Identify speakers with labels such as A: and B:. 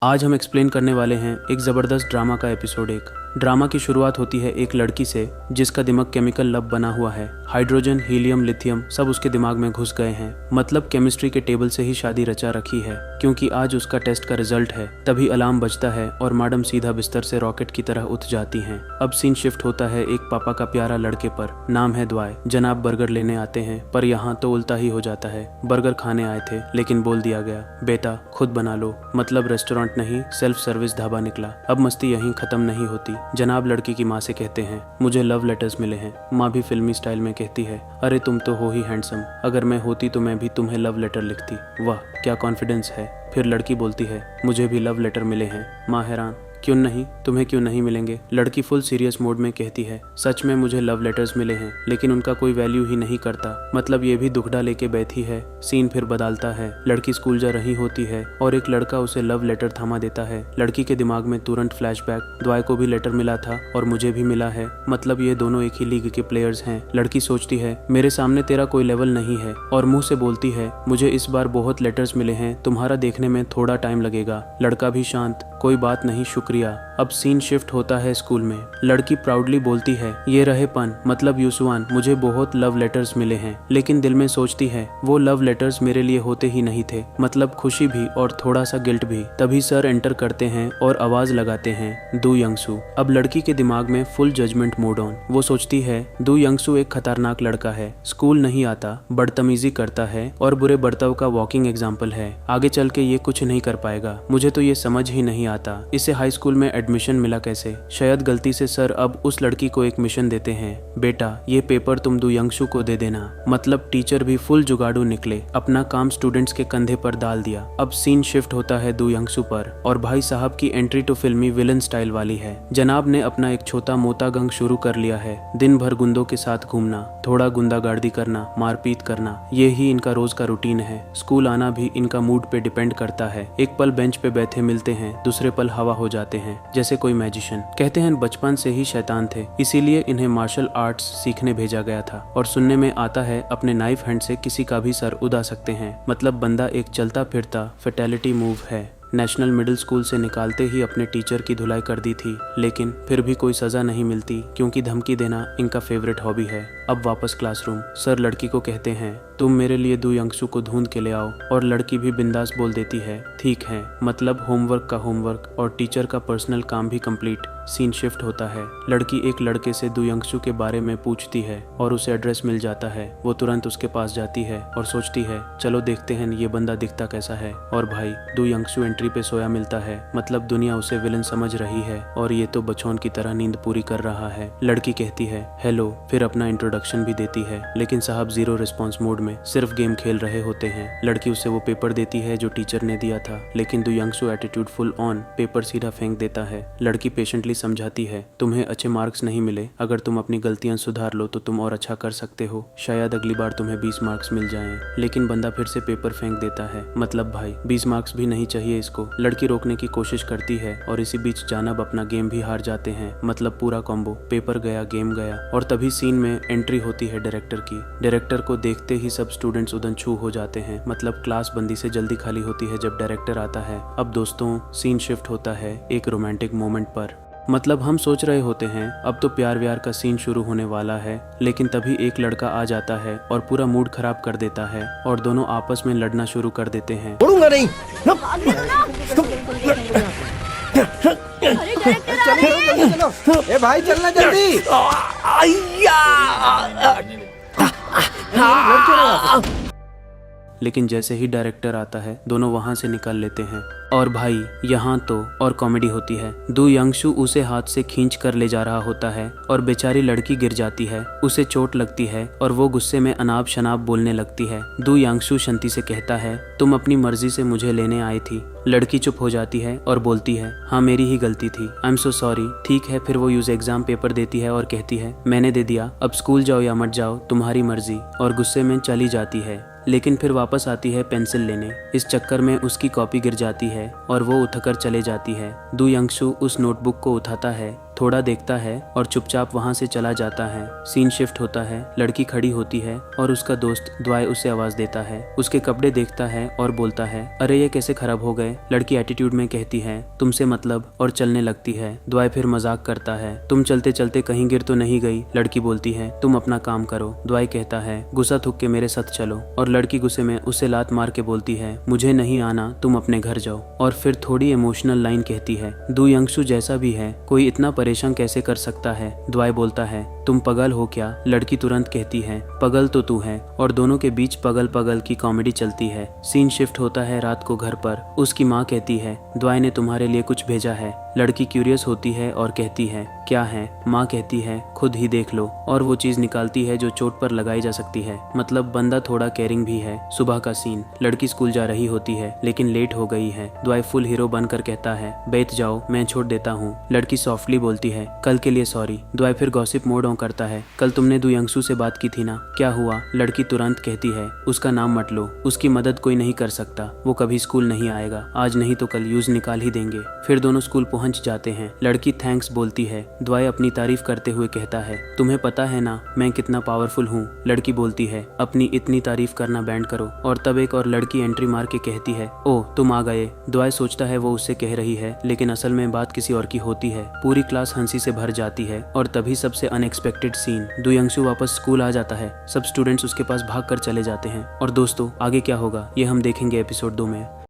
A: आज हम एक्सप्लेन करने वाले हैं एक ज़बरदस्त ड्रामा का एपिसोड। एक ड्रामा की शुरुआत होती है एक लड़की से जिसका दिमाग केमिकल लब बना हुआ है। हाइड्रोजन, हीलियम, लिथियम सब उसके दिमाग में घुस गए हैं। मतलब केमिस्ट्री के टेबल से ही शादी रचा रखी है, क्योंकि आज उसका टेस्ट का रिजल्ट है। तभी अलार्म बजता है और मैडम सीधा बिस्तर से रॉकेट की तरह उठ जाती हैं। अब सीन शिफ्ट होता है एक पापा का प्यारा लड़के पर, नाम है द्वाय। जनाब बर्गर लेने आते हैं, पर यहाँ तो उल्टा ही हो जाता है। बर्गर खाने आए थे लेकिन बोल दिया गया बेटा खुद बना लो। मतलब रेस्टोरेंट नहीं, सेल्फ सर्विस ढाबा निकला। अब मस्ती यहीं खत्म नहीं होती। जनाब लड़की की माँ से कहते हैं मुझे लव लेटर्स मिले हैं। माँ भी फिल्मी स्टाइल में कहती है अरे तुम तो हो ही हैंडसम, अगर मैं होती तो मैं भी तुम्हें लव लेटर लिखती। वाह क्या कॉन्फिडेंस है। फिर लड़की बोलती है मुझे भी लव लेटर मिले हैं। माँ हैरान क्यों नहीं, तुम्हें क्यों नहीं मिलेंगे। लड़की फुल सीरियस मोड में कहती है सच में मुझे लव लेटर्स मिले हैं, लेकिन उनका कोई वैल्यू ही नहीं करता। मतलब ये भी दुखड़ा लेके बैठी है। सीन फिर बदलता है। लड़की स्कूल जा रही होती है और एक लड़का उसे लव लेटर थमा देता है। लड़की के दिमाग में तुरंत फ्लैशबैक, द्वाय को भी लेटर मिला था और मुझे भी मिला है। मतलब ये दोनों एक ही लीग के प्लेयर्स हैं। लड़की सोचती है मेरे सामने तेरा कोई लेवल नहीं है, और मुंह से बोलती है मुझे इस बार बहुत लेटर्स मिले हैं, तुम्हारा देखने में थोड़ा टाइम लगेगा। लड़का भी शांत, कोई बात नहीं शुक्रिया। अब सीन शिफ्ट होता है स्कूल में। लड़की प्राउडली बोलती है ये रहे पन, मतलब यूसुआन, मुझे बहुत लव लेटर्स मिले हैं। लेकिन दिल में सोचती है वो लव लेटर्स मेरे लिए होते ही नहीं थे। मतलब खुशी भी और थोड़ा सा गिल्ट भी। तभी सर एंटर करते हैं और आवाज लगाते हैं दू यंगसू। अब लड़की के दिमाग में फुल जजमेंट मोड ऑन। वो सोचती है दू यंगसू एक खतरनाक लड़का है, स्कूल नहीं आता, बदतमीजी करता है और बुरे बर्ताव का वॉकिंग एग्जाम्पल है। आगे चल के ये कुछ नहीं कर पाएगा। मुझे तो ये समझ ही नहीं आता इसे हाई स्कूल में एडमिशन मिला कैसे। शायद गलती से सर अब उस लड़की को एक मिशन देते हैं, बेटा ये पेपर तुम दू यंगसू को दे देना। मतलब टीचर भी फुल जुगाड़ू निकले, अपना काम स्टूडेंट्स के कंधे पर डाल दिया। अब सीन शिफ्ट होता है दू यंगसू पर, और भाई साहब की एंट्री तो फिल्मी विलन स्टाइल वाली है। जनाब ने अपना एक छोटा मोटा गंग शुरू कर लिया है। दिन भर गुंडों के साथ घूमना, थोड़ा गुंडागर्दी करना, मारपीट करना, ये ही इनका रोज का रूटीन है। स्कूल आना भी इनका मूड पे डिपेंड करता है। एक पल बेंच पे बैठे मिलते हैं, दूसरे पल हवा हो जाते हैं जैसे कोई मैजिशियन। कहते हैं बचपन से ही शैतान थे, इसीलिए इन्हें मार्शल आर्ट्स सीखने भेजा गया था। और सुनने में आता है अपने नाइफ हैंड से किसी का भी सर उड़ा सकते हैं। मतलब बंदा एक चलता फिरता फैटेलिटी मूव है। नेशनल मिडिल स्कूल से निकालते ही अपने टीचर की धुलाई कर दी थी, लेकिन फिर भी कोई सजा नहीं मिलती, क्योंकि धमकी देना इनका फेवरेट हॉबी है। अब वापस क्लासरूम। सर लड़की को कहते हैं तुम मेरे लिए दू यंगसू को ढूंढ के ले आओ, और लड़की भी बिंदास बोल देती है ठीक है। मतलब होमवर्क का होमवर्क और टीचर का पर्सनल काम भी कंप्लीट। सीन शिफ्ट होता है। लड़की एक लड़के से दू यंगसू के बारे में पूछती है और उसे एड्रेस मिल जाता है। वो तुरंत उसके पास जाती है और सोचती है चलो देखते हैं ये बंदा दिखता कैसा है। और भाई दू यंगसू एंट्री पे सोया मिलता है। मतलब दुनिया उसे विलन समझ रही है और ये तो बचौन की तरह नींद पूरी कर रहा है। लड़की कहती है हेलो, फिर अपना इंट्रोडक्शन भी देती है, लेकिन साहब जीरो रिस्पॉन्स मोड में, सिर्फ गेम खेल रहे होते हैं। लड़की उसे वो पेपर देती है जो टीचर ने दिया था, लेकिन दू यंगसू एटीट्यूड फुल ऑन, पेपर सीधा फेंक देता है। लड़की पेशेंटली समझाती है तुम्हें अच्छे मार्क्स नहीं मिले, अगर तुम अपनी गलतियां सुधार लो तो तुम और अच्छा कर सकते हो, शायद अगली बार तुम्हें 20 मार्क्स मिल जाएं। लेकिन बंदा फिर से पेपर फेंक देता है। मतलब भाई 20 मार्क्स भी नहीं चाहिए इसको। लड़की रोकने की कोशिश करती है और इसी बीच जानब अपना गेम भी हार जाते हैं। मतलब पूरा कॉम्बो, पेपर गया गेम गया। और तभी सीन में एंट्री होती है डायरेक्टर की। डायरेक्टर को देखते ही सब स्टूडेंट्स उदन छू हो जाते हैं। मतलब क्लास बंदी से जल्दी खाली होती है जब डायरेक्टर आता है। अब दोस्तों सीन शिफ्ट होता है एक रोमांटिक मोमेंट पर। मतलब हम सोच रहे होते हैं अब तो प्यार व्यार का सीन शुरू होने वाला है, लेकिन तभी एक लड़का आ जाता है और पूरा मूड खराब कर देता है और दोनों आपस में लड़ना शुरू कर देते हैं।
B: नहीं। चलो ए भाई चलना जल्दी।
A: लेकिन जैसे ही डायरेक्टर आता है दोनों वहां से निकल लेते हैं। और भाई यहाँ तो और कॉमेडी होती है। दू यंगसू उसे हाथ से खींच कर ले जा रहा होता है और बेचारी लड़की गिर जाती है। उसे चोट लगती है और वो गुस्से में अनाप शनाप बोलने लगती है। दू यंगसू शंति से कहता है तुम अपनी मर्जी से मुझे लेने आई थी। लड़की चुप हो जाती है और बोलती है हाँ मेरी ही गलती थी, आई एम सो सॉरी। ठीक है, फिर वो यूज एग्जाम पेपर देती है और कहती है मैंने दे दिया, अब स्कूल जाओ या मत जाओ तुम्हारी मर्जी, और गुस्से में चली जाती है। लेकिन फिर वापस आती है पेंसिल लेने। इस चक्कर में उसकी कॉपी गिर जाती है और वो उठकर चले जाती है। दू यंगसू उस नोटबुक को उठाता है, थोड़ा देखता है और चुपचाप वहाँ से चला जाता है। सीन शिफ्ट होता है, लड़की खड़ी होती है और उसका दोस्त द्वाय उसे आवाज देता है। उसके कपड़े देखता है और बोलता है, अरे ये कैसे खराब हो गए। लड़की एटीट्यूड में कहती है, तुमसे मतलब, और चलने लगती है। द्वाय फिर मजाक करता है, तुम चलते चलते कहीं गिर तो नहीं गई। लड़की बोलती है, तुम अपना काम करो। द्वाय कहता है, गुस्सा थूक के मेरे साथ चलो, और लड़की गुस्से में उसे लात मार के बोलती है, मुझे नहीं आना, तुम अपने घर जाओ। और फिर थोड़ी इमोशनल लाइन कहती है, दू यंगसू जैसा भी है, कोई इतना परेशान कैसे कर सकता है। द्वाय बोलता है, तुम पगल हो क्या। लड़की तुरंत कहती है, पगल तो तू है। और दोनों के बीच पगल पगल की कॉमेडी चलती है। सीन शिफ्ट होता है रात को घर पर। उसकी माँ कहती है, द्वाय ने तुम्हारे लिए कुछ भेजा है। लड़की क्यूरियस होती है और कहती है, क्या है। माँ कहती है, खुद ही देख लो। और वो चीज निकालती है जो चोट पर लगाई जा सकती है, मतलब बंदा थोड़ा केयरिंग भी है। सुबह का सीन, लड़की स्कूल जा रही होती है लेकिन लेट हो गई है। द्वाय फुल हीरो बनकर कहता है, बैठ जाओ, मैं छोड़ देता हूँ। लड़की सॉफ्टली बोलती है, कल के लिए सॉरी। द्वाय फिर गॉसिप मोड ऑन करता है, कल तुमने दू यंगसू से बात की थी ना, क्या हुआ। लड़की तुरंत कहती है, उसका नाम मत लो, उसकी मदद कोई नहीं कर सकता, वो कभी स्कूल नहीं आएगा, आज नहीं तो कल यूज निकाल ही देंगे। फिर दोनों स्कूल पहुंच जाते हैं। लड़की थैंक्स बोलती है। द्वाय अपनी तारीफ करते हुए कहता है, तुम्हें पता है ना मैं कितना पावरफुल हूँ। लड़की बोलती है, अपनी इतनी तारीफ करना बैंड करो। और तब एक और लड़की एंट्री मार के कहती है, ओ तुम आ गए। द्वाय सोचता है वो उससे कह रही है, लेकिन असल में बात किसी और की होती है। पूरी क्लास हंसी से भर जाती है और तभी सबसे अनएक्सपेक्टेड सीन, दू यंगसू वापस स्कूल आ जाता है। सब स्टूडेंट्स उसके पास भाग कर चले जाते हैं। और दोस्तों आगे क्या होगा ये हम देखेंगे एपिसोड 2 में।